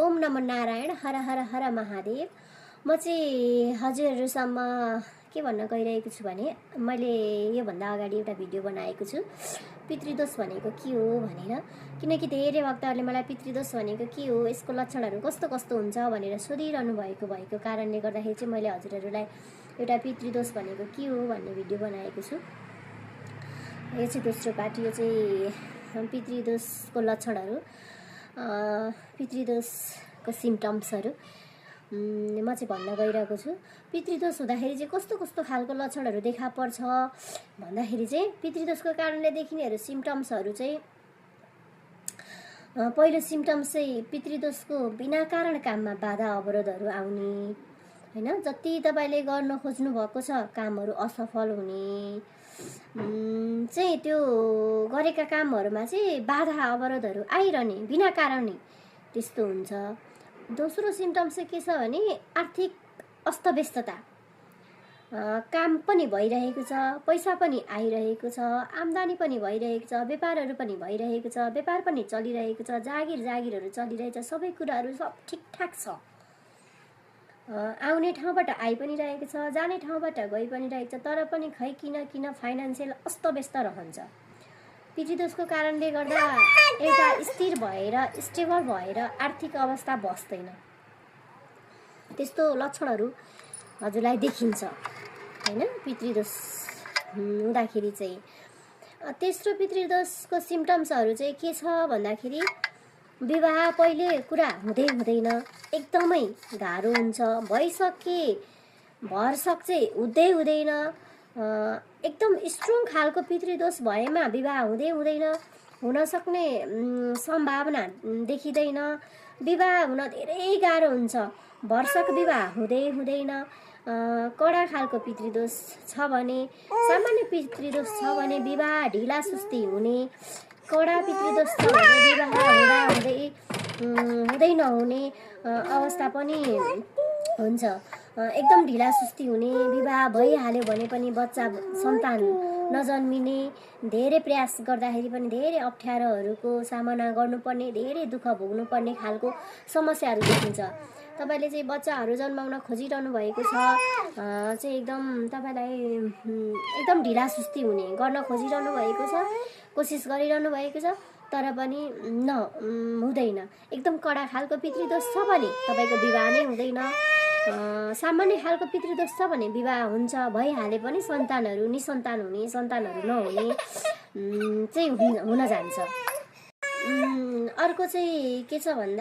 ओम नमो नारायण हर हर हर महादेव। म चाहिँ हजुरहरूसम्म के भन्न गइरहेको छु भने मैले योभन्दा अगाडि एउटा भिडियो बनाएको छु पितृदोष भनेको के हो भनेर। किनकि धेरै भक्तहरूले मलाई पितृदोष भनेको के हो, यसको लक्षणहरू कस्तो कस्तो हुन्छ भनेर सोधिरहनु भएको कारणले गर्दाखेरि चाहिँ मैले हजुरहरूलाई एउटा पितृदोष भनेको के हो भन्ने भिडियो बनाएको छु। यो चाहिँ दोस्रो पार्ट। यो चाहिँ पितृदोषको लक्षणहरू, पितृदोषको सिम्टम्सहरू म चाहिँ भन्न गइरहेको छु। पितृदोष हुँदाखेरि चाहिँ कस्तो कस्तो खालको लक्षणहरू देखा पर्छ भन्दाखेरि चाहिँ पितृदोषको कारणले देखिनेहरू सिम्टम्सहरू चाहिँ पहिलो सिम्टम्स चाहिँ पितृदोषको बिना कारण काममा बाधा अवरोधहरू आउने, हैन, जति तपाईले गर्न खोज्नु भएको छ कामहरू असफल हुने, चाहिँ त्यो गरेका कामहरूमा चाहिँ बाधा अवरोधहरू आइरहने बिना कारण नै त्यस्तो हुन्छ। दोस्रो सिम्टम्स चाहिँ के छ भने आर्थिक अस्तव्यस्तता, काम पनि भइरहेको छ, पैसा पनि आइरहेको छ, आम्दानी पनि भइरहेको छ, व्यापारहरू पनि भइरहेको छ, व्यापार पनि चलिरहेको छ, जागिरहरू चलिरहेछ, सबै कुराहरू सब ठिकठाक छ। आउने ठाउँबाट आइ पनि रहेको छ, जाने ठाउँबाट गइ पनि रहेको छ, तर पनि खै किन फाइनान्सियल अस्तव्यस्त रहन्छ। पितृदोषको कारणले गर्दा एउटा स्थिर भएर स्टेबल भएर आर्थिक अवस्था बस्दैन, त्यस्तो लक्षणहरू हजुरलाई देखिन्छ, हैन, पितृदोष हुँदाखेरि चाहिँ। तेस्रो पितृदोषको सिम्टम्सहरू चाहिँ के छ भन्दाखेरि विवाह पहिले कुरा हुँदैन, एकदमै गाह्रो हुन्छ, भइसके भरसक चाहिँ हुँदैन, एकदम स्ट्रङ खालको पितृदोष भएमा विवाह हुँदैन, हुन सक्ने सम्भावना देखिँदैन, विवाह हुन धेरै गाह्रो हुन्छ, भरसक विवाह हुँदैन। कडा खालको पितृदोष छ भने, सामान्य पितृदोष छ भने विवाह ढिला सुस्ती हुने, कडा पितृदोष छ भने विवाह हुँदै नहुने अवस्था पनि हुन्छ, एकदम ढिला सुस्ती हुने, विवाह भइहाल्यो भने पनि बच्चा सन्तान नजन्मिने, धेरै प्रयास गर्दाखेरि पनि धेरै अप्ठ्यारोहरूको सामना गर्नुपर्ने, धेरै दुःख भोग्नुपर्ने खालको समस्याहरू देखिन्छ। तपाईले चाहिँ बच्चाहरू जन्माउन खोजिरहनु भएको छ चाहिँ एकदम तपाईलाई एकदम ढिला सुस्ती हुने गर्न खोजिरहनु भएको छ, कोसिस गरिरहनु भएको छ, तर पनि हुँदैन। एकदम कडा खालको पितृदोष छ भने तपाईको विवाह नै हुँदैन, सामान्य खालको पितृदोष छ भने विवाह हुन्छ, भइहाले पनि सन्तानहरू निसन्तान हुने, सन्तानहरू नहुने चाहिँ हुन जान्छ। अर्को चाहिँ के छ भन्दा